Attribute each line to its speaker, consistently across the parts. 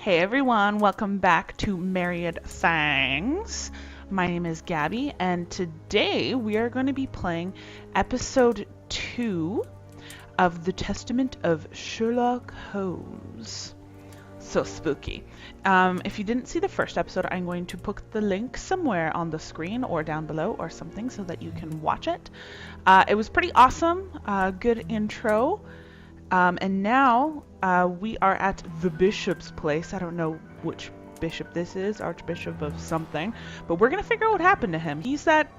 Speaker 1: Hey everyone, welcome back to Myriad Thangs. My name is Gabby, and today we are going to be playing episode 2 of the Testament of Sherlock Holmes. So spooky. If you didn't see the first episode, I'm going to put the link somewhere on the screen or down below or something so that you can watch it. It was pretty awesome, good intro. And now we are at the bishop's place. I don't know which bishop this is, Archbishop of something, but we're going to figure out what happened to him. He's that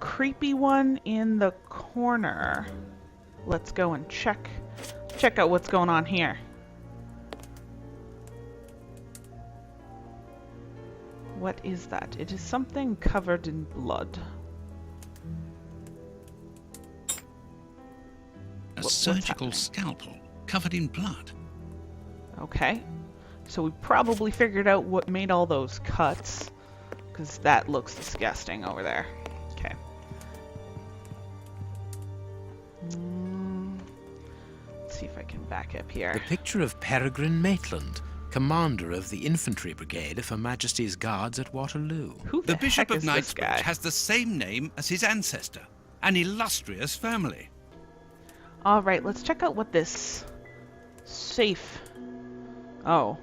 Speaker 1: creepy one in the corner. Let's go and check out what's going on here. What is that? It is something covered in blood.
Speaker 2: A surgical scalpel covered in blood.
Speaker 1: Okay, so we probably figured out what made all those cuts, because that looks disgusting over there. Okay. Let's see if I can back up here.
Speaker 3: The picture of Peregrine Maitland, commander of the infantry brigade of Her Majesty's Guards at Waterloo.
Speaker 1: Who
Speaker 2: The Bishop
Speaker 1: heck
Speaker 2: of
Speaker 1: is this
Speaker 2: Knightsbridge
Speaker 1: guy?
Speaker 2: has the same name as his ancestor, an illustrious family.
Speaker 1: Alright, let's check out what this safe... Oh.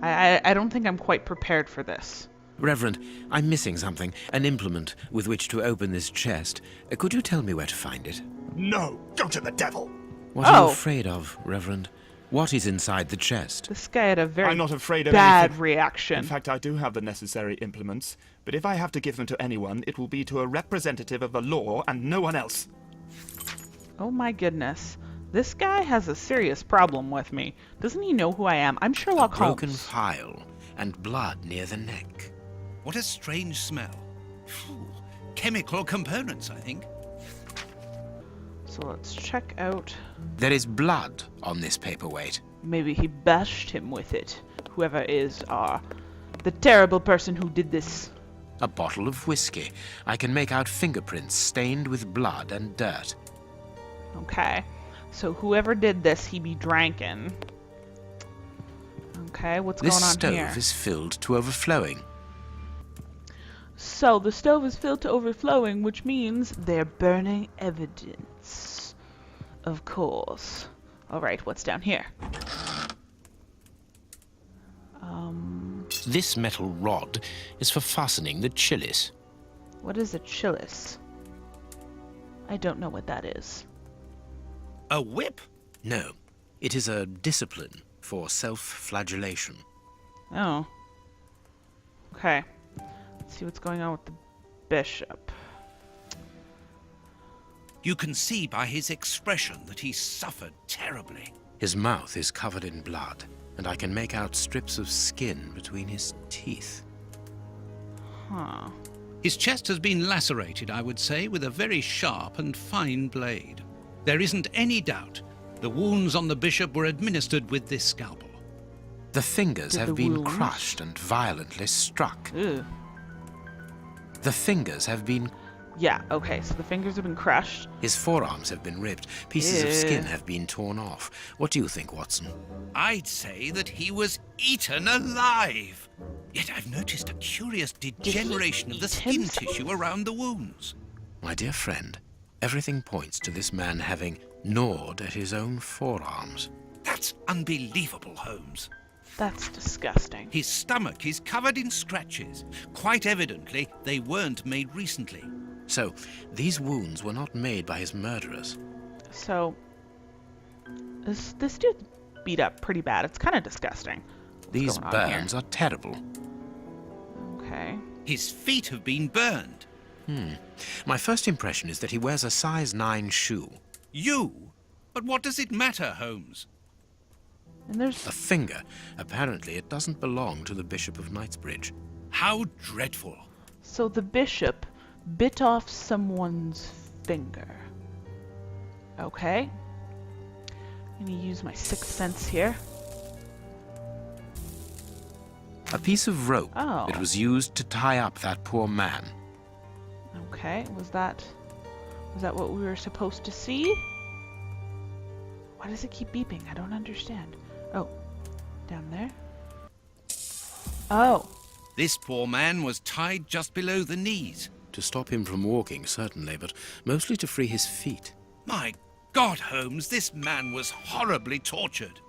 Speaker 1: I don't think I'm quite prepared for this.
Speaker 3: Reverend, I'm missing something, an implement with which to open this chest. Could you tell me where to find it?
Speaker 4: No, go to the devil.
Speaker 3: What are
Speaker 1: Oh.
Speaker 3: you afraid of, Reverend? What is inside the chest?
Speaker 1: This guy had a very
Speaker 4: I'm not afraid of
Speaker 1: bad
Speaker 4: anything.
Speaker 1: reaction.
Speaker 4: In fact, I do have the necessary implements, but if I have to give them to anyone, it will be to a representative of the law and no one else.
Speaker 1: Oh my goodness. This guy has a serious problem with me. Doesn't he know who I am? I'm Sherlock
Speaker 3: A broken
Speaker 1: Holmes.
Speaker 3: phial and blood near the neck.
Speaker 2: What a strange smell. Phew. Chemical components, I think.
Speaker 1: So let's check out...
Speaker 3: There is blood on this paperweight.
Speaker 1: Maybe he bashed him with it. Whoever is the terrible person who did this.
Speaker 3: A bottle of whiskey. I can make out fingerprints stained with blood and dirt.
Speaker 1: Okay. So whoever did this, he be drankin'. Okay, what's
Speaker 3: This
Speaker 1: going on
Speaker 3: stove
Speaker 1: here?
Speaker 3: is filled to overflowing.
Speaker 1: So the stove is filled to overflowing, which means they're burning evidence. Of course. Alright, what's down here?
Speaker 3: This metal rod is for fastening the chilice.
Speaker 1: What is a chilice? I don't know what that is.
Speaker 2: A whip?
Speaker 3: No, it is a discipline for self-flagellation.
Speaker 1: Oh. Okay. Let's see what's going on with the bishop.
Speaker 2: You can see by his expression that he suffered terribly.
Speaker 3: His mouth is covered in blood, and I can make out strips of skin between his teeth.
Speaker 1: Huh.
Speaker 2: His chest has been lacerated, I would say, with a very sharp and fine blade. There isn't any doubt the wounds on the bishop were administered with this scalpel.
Speaker 3: The fingers
Speaker 1: Did
Speaker 3: have
Speaker 1: the
Speaker 3: been
Speaker 1: wounds?
Speaker 3: crushed and violently struck.
Speaker 1: Ew.
Speaker 3: The fingers have been...
Speaker 1: Yeah, okay, so the fingers have been crushed.
Speaker 3: His forearms have been ripped. Pieces of
Speaker 1: Ew.
Speaker 3: skin have been torn off. What do you think, Watson?
Speaker 2: I'd say that he was eaten alive. Yet I've noticed a curious degeneration of the
Speaker 1: eat
Speaker 2: skin
Speaker 1: himself?
Speaker 2: tissue around the wounds.
Speaker 3: My dear friend, everything points to this man having gnawed at his own forearms.
Speaker 2: That's unbelievable, Holmes.
Speaker 1: That's disgusting.
Speaker 2: His stomach is covered in scratches. Quite evidently, they weren't made recently.
Speaker 3: So, these wounds were not made by his murderers.
Speaker 1: So, this dude beat up pretty bad. It's kind of disgusting. What's
Speaker 3: These
Speaker 1: going on here?
Speaker 3: burns are terrible.
Speaker 1: Okay.
Speaker 2: His feet have been burned.
Speaker 3: My first impression is that he wears a size 9 shoe.
Speaker 2: You? But what does it matter, Holmes?
Speaker 1: And there's...
Speaker 3: A finger. Apparently it doesn't belong to the Bishop of Knightsbridge.
Speaker 2: How dreadful.
Speaker 1: So the bishop bit off someone's finger. Okay. I'm gonna use my sixth sense here.
Speaker 3: A piece of rope
Speaker 1: Oh.
Speaker 3: that was used to tie up that poor man.
Speaker 1: Okay, was that what we were supposed to see? Why does it keep beeping? I don't understand. Oh, Down there. Oh.
Speaker 2: This poor man was tied just below the knees.
Speaker 3: To stop him from walking, certainly, but mostly to free his feet.
Speaker 2: My God, Holmes, this man was horribly tortured.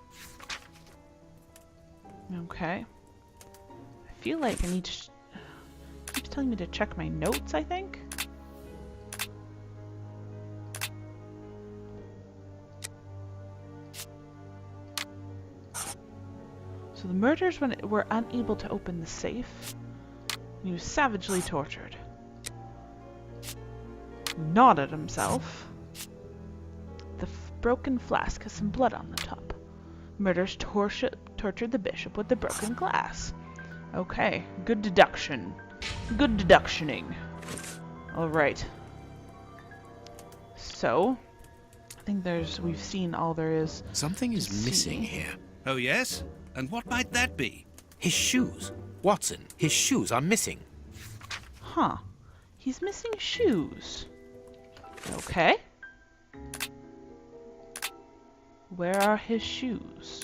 Speaker 1: Okay. I feel like I need to... keeps telling me to check my notes, I think? So the murderers were unable to open the safe. He was savagely tortured. Gnawed at himself. The broken flask has some blood on the top. Murderers tortured the bishop with the broken glass. Okay, good deduction. Good deductioning. Alright. So, I think we've seen all there is.
Speaker 3: Something is
Speaker 1: to
Speaker 3: missing
Speaker 1: see.
Speaker 3: here.
Speaker 2: Oh, yes? And what might that be?
Speaker 3: His shoes. Watson, his shoes are missing.
Speaker 1: Huh. He's missing shoes. Okay. Where are his shoes?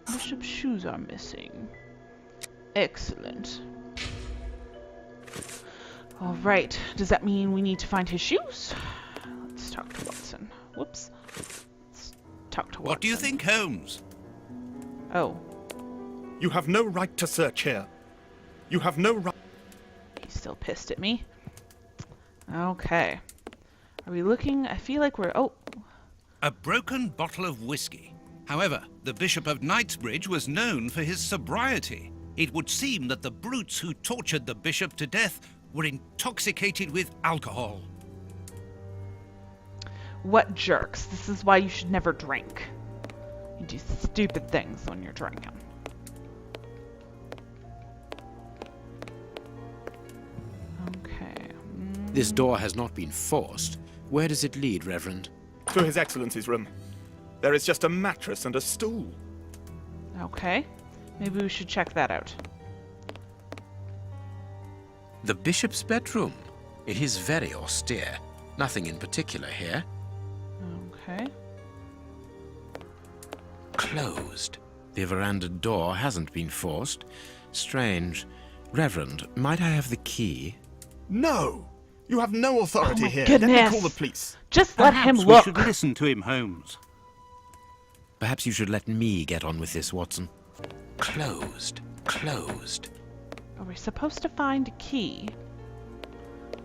Speaker 1: Bishop's shoes are missing. Excellent. Alright, does that mean we need to find his shoes? Let's talk to Watson. Whoops. Let's talk to Watson.
Speaker 2: What do you think, Holmes?
Speaker 1: Oh,
Speaker 4: You have no right to search here. You have no right...
Speaker 1: he's still pissed at me. Okay. Are we looking? I feel like we're... Oh,
Speaker 2: A broken bottle of whiskey. However, the Bishop of Knightsbridge was known for his sobriety. It would seem that the brutes who tortured the bishop to death were intoxicated with alcohol.
Speaker 1: what jerks. This is why you should never drink. You do stupid things when you're drinking. Okay.
Speaker 3: This door has not been forced. Where does it lead, Reverend?
Speaker 4: To His Excellency's room. There is just a mattress and a stool.
Speaker 1: Okay. Maybe we should check that out.
Speaker 3: The bishop's bedroom. It is very austere. Nothing in particular here.
Speaker 1: Okay.
Speaker 3: Closed. The veranda door hasn't been forced. Strange. Reverend, might I have the key?
Speaker 4: No! You have no authority
Speaker 1: Oh my
Speaker 4: here. Let me
Speaker 1: goodness.
Speaker 4: call the police.
Speaker 1: Just let him
Speaker 2: Perhaps
Speaker 1: look.
Speaker 2: we should listen to him, Holmes.
Speaker 3: Perhaps you should let me get on with this, Watson. Closed. Closed.
Speaker 1: Are we supposed to find a key?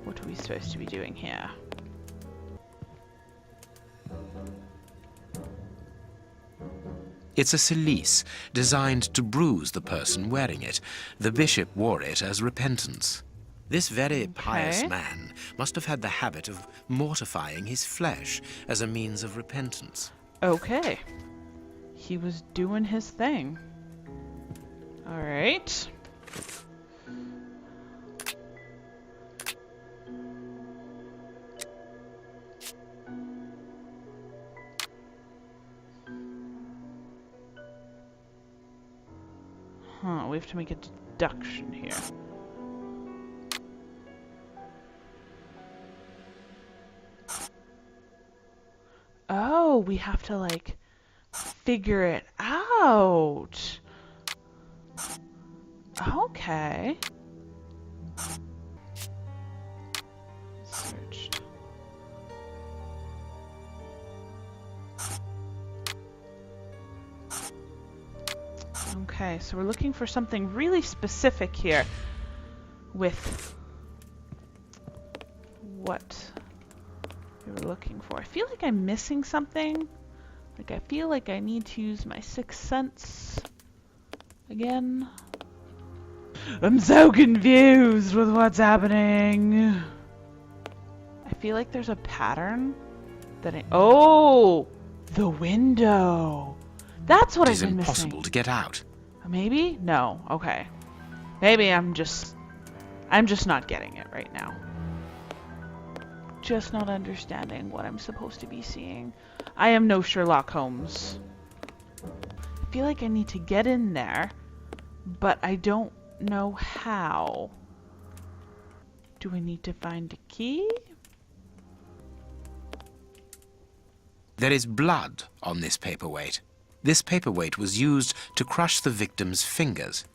Speaker 1: What are we supposed to be doing here?
Speaker 3: It's a cilice, designed to bruise the person wearing it. The bishop wore it as repentance. This very pious
Speaker 1: Okay.
Speaker 3: man must have had the habit of mortifying his flesh as a means of repentance.
Speaker 1: Okay. He was doing his thing. Alright. Huh, we have to make a deduction here. Oh, we have to, like, figure it out. Okay. Searched. Okay, so we're looking for something really specific here with what we were looking for. I feel like I'm missing something. Like, I feel like I need to use my sixth sense again. I'm so confused with what's happening. I feel like there's a pattern that Oh! The window! That's what
Speaker 3: It
Speaker 1: I've
Speaker 3: is
Speaker 1: been
Speaker 3: impossible
Speaker 1: missing.
Speaker 3: to get out.
Speaker 1: Maybe? No. Okay. Maybe I'm just not getting it right now. Just not understanding what I'm supposed to be seeing. I am no Sherlock Holmes. I feel like I need to get in there, but I don't know how. Do I need to find a key?
Speaker 3: There is blood on this paperweight. This paperweight was used to crush the victim's fingers.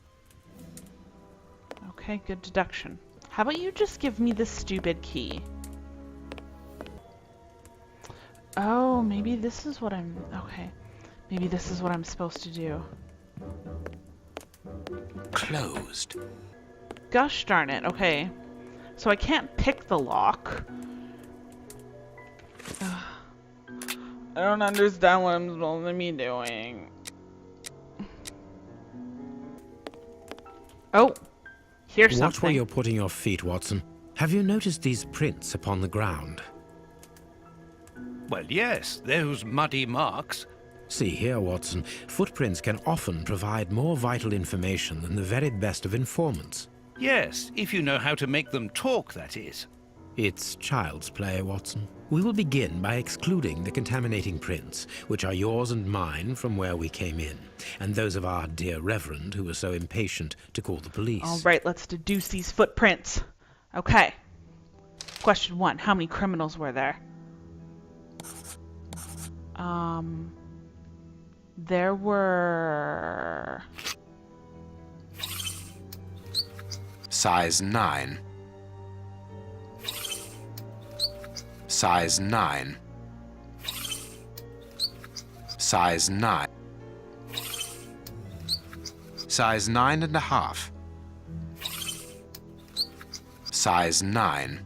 Speaker 1: Okay, good deduction. How about you just give me the stupid key? Oh, maybe this is what I'm... Okay. Maybe this is what I'm supposed to do.
Speaker 3: Closed.
Speaker 1: Gosh darn it. Okay. So I can't pick the lock. Ugh. I don't understand what I'm supposed to be doing. Oh. Here's something.
Speaker 5: Watch where you're putting your feet, Watson. Have you noticed these prints upon the ground?
Speaker 2: Well, yes, those muddy marks.
Speaker 5: See here, Watson. Footprints can often provide more vital information than the very best of informants.
Speaker 2: Yes, if you know how to make them talk, that is.
Speaker 5: It's child's play, Watson. We will begin by excluding the contaminating prints, which are yours and mine from where we came in, and those of our dear Reverend who was so impatient to call the police.
Speaker 1: All right, let's deduce these footprints. Okay. Question 1. How many criminals were there? There were...
Speaker 3: Size 9. Size 9. Size 9. Size 9.5. Size 9.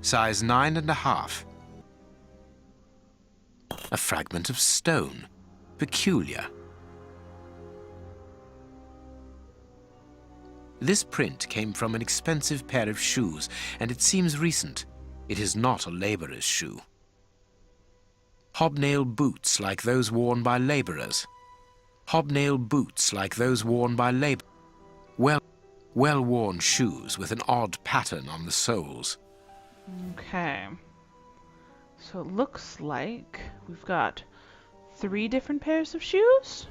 Speaker 3: Size 9.5. A fragment of stone. Peculiar. This print came from an expensive pair of shoes, and it seems recent. It is not a laborer's shoe. Hobnail boots like those worn by laborers. Hobnail boots like those worn by labor. Well-worn shoes with an odd pattern on the soles.
Speaker 1: Okay. So it looks like we've got 3 different pairs of shoes?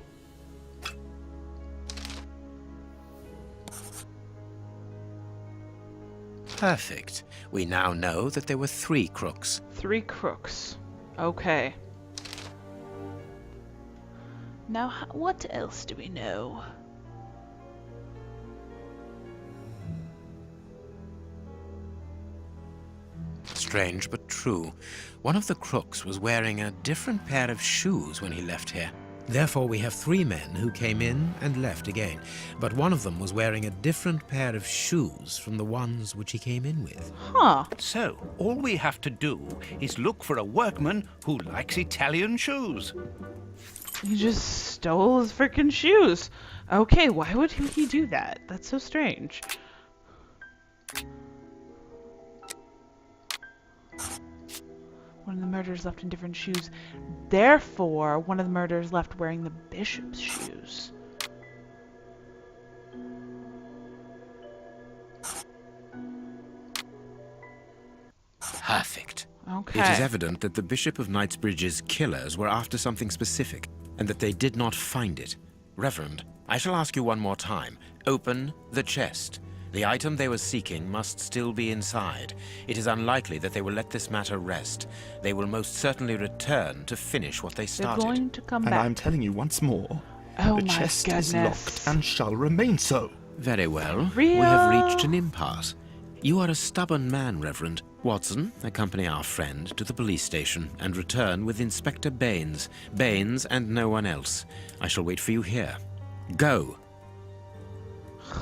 Speaker 3: Perfect. We now know that there were 3 crooks.
Speaker 1: 3 crooks. Okay. Now, what else do we know?
Speaker 3: Strange but true. One of the crooks was wearing a different pair of shoes when he left here.
Speaker 5: Therefore, we have 3 men who came in and left again, but one of them was wearing a different pair of shoes from the ones which he came in with.
Speaker 1: Huh.
Speaker 2: So, all we have to do is look for a workman who likes Italian shoes.
Speaker 1: He just stole his freaking shoes. Okay, why would he do that? That's so strange. One of the murderers left in different shoes. Therefore, one of the murderers left wearing the bishop's shoes.
Speaker 3: Perfect.
Speaker 1: Okay.
Speaker 3: It is evident that the Bishop of Knightsbridge's killers were after something specific, and that they did not find it. Reverend, I shall ask you one more time. Open the chest. The item they were seeking must still be inside. It is unlikely that they will let this matter rest. They will most certainly return to finish what they
Speaker 1: They're
Speaker 3: started.
Speaker 1: going to come
Speaker 4: And
Speaker 1: back.
Speaker 4: I'm telling you once more,
Speaker 1: Oh
Speaker 4: the
Speaker 1: my
Speaker 4: chest
Speaker 1: goodness.
Speaker 4: is locked and shall remain so.
Speaker 3: Very well.
Speaker 1: Real?
Speaker 3: We have reached an impasse. You are a stubborn man, Reverend. Watson, accompany our friend to the police station and return with Inspector Baines. Baines and no one else. I shall wait for you here. Go.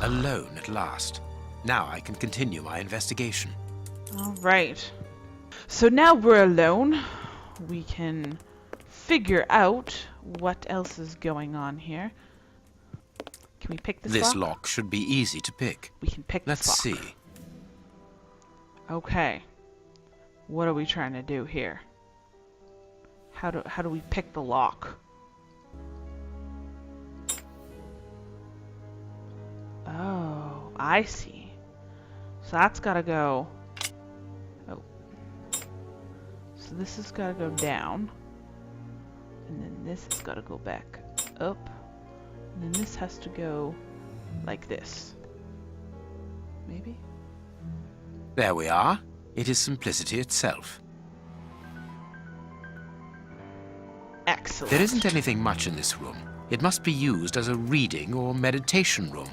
Speaker 3: Alone at last. Now I can continue my investigation.
Speaker 1: All right. So now we're alone. We can figure out what else is going on here. Can we pick this lock?
Speaker 3: This lock should be easy to pick.
Speaker 1: We can pick
Speaker 3: Let's
Speaker 1: this lock.
Speaker 3: see.
Speaker 1: Okay. What are we trying to do here? How do we pick the lock? Oh, I see. So that's gotta go. Oh. So this has gotta go down. And then this has gotta go back up. And then this has to go like this. Maybe?
Speaker 3: There we are. It is simplicity itself.
Speaker 1: Excellent.
Speaker 3: There isn't anything much in this room. It must be used as a reading or meditation room.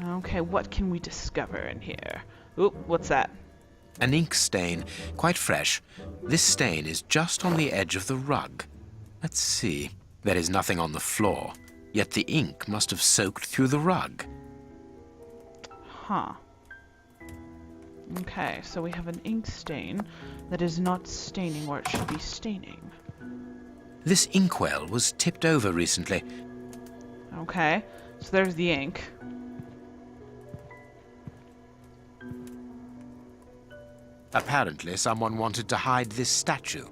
Speaker 1: Okay, what can we discover in here? Oop, what's that?
Speaker 3: An ink stain, quite fresh. This stain is just on the edge of the rug. Let's see. There is nothing on the floor, yet the ink must have soaked through the rug.
Speaker 1: Huh. Okay, so we have an ink stain that is not staining where it should be staining.
Speaker 3: This inkwell was tipped over recently.
Speaker 1: Okay, so there's the ink.
Speaker 3: Apparently, someone wanted to hide this statue.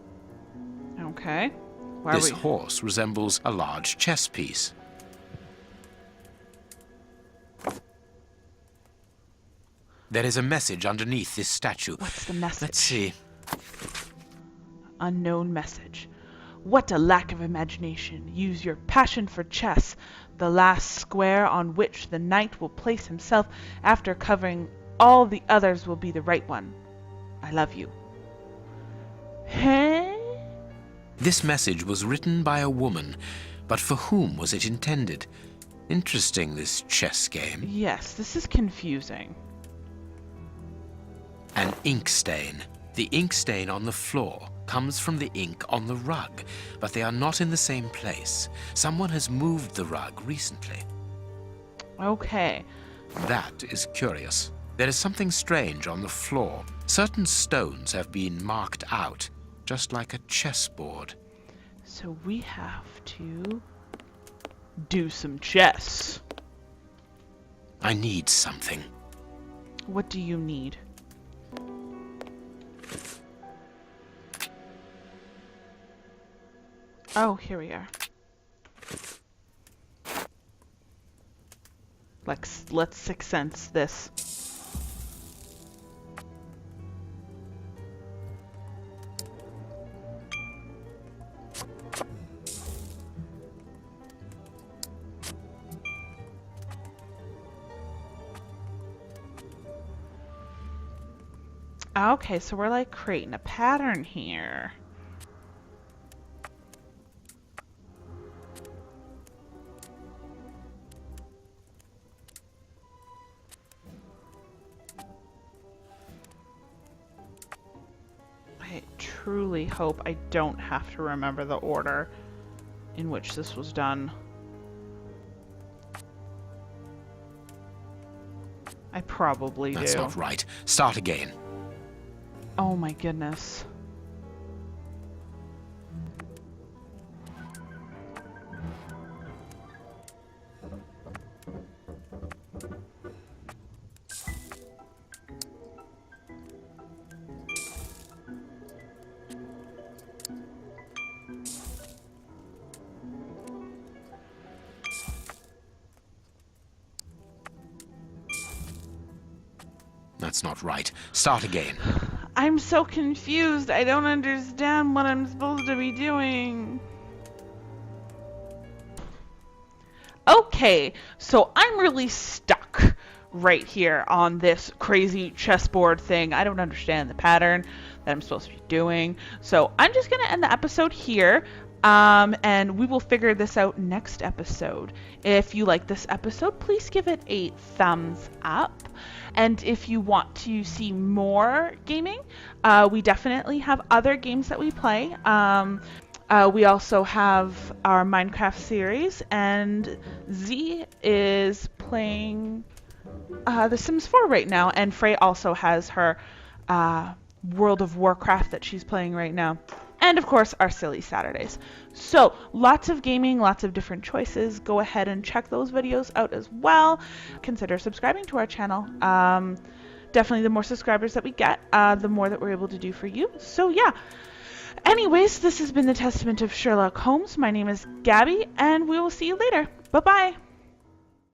Speaker 1: Okay. Why
Speaker 3: This
Speaker 1: are we...
Speaker 3: horse resembles a large chess piece. There is a message underneath this statue.
Speaker 1: What's the message?
Speaker 3: Let's see.
Speaker 1: Unknown message. What a lack of imagination. Use your passion for chess, the last square on which the knight will place himself after covering all the others will be the right one. I love you. Hey?
Speaker 3: This message was written by a woman, but for whom was it intended? Interesting, this chess game.
Speaker 1: Yes, this is confusing.
Speaker 3: An ink stain. The ink stain on the floor comes from the ink on the rug, but they are not in the same place. Someone has moved the rug recently.
Speaker 1: Okay.
Speaker 3: That is curious. There is something strange on the floor. Certain stones have been marked out, just like a chessboard.
Speaker 1: So we have to do some chess.
Speaker 3: I need something.
Speaker 1: What do you need? Oh, here we are. Let's Sixth Sense this. Okay, so we're like creating a pattern here. I truly hope I don't have to remember the order in which this was done. I probably do.
Speaker 3: That's not right. Start again.
Speaker 1: Oh my goodness.
Speaker 3: That's not right. Start again.
Speaker 1: I'm so confused. I don't understand what I'm supposed to be doing. Okay, so I'm really stuck right here on this crazy chessboard thing. I don't understand the pattern that I'm supposed to be doing. So I'm just going to end the episode here. And we will figure this out next episode. If you like this episode, please give it a thumbs up. And if you want to see more gaming, we definitely have other games that we play. We also have our Minecraft series, and Z is playing The Sims 4 right now, and Frey also has her World of Warcraft that she's playing right now. And of course, our Silly Saturdays. So, lots of gaming, lots of different choices. Go ahead and check those videos out as well. Consider subscribing to our channel. Definitely the more subscribers that we get, the more that we're able to do for you. So, yeah. Anyways, this has been the Testament of Sherlock Holmes. My name is Gabby, and we will see you later. Bye-bye.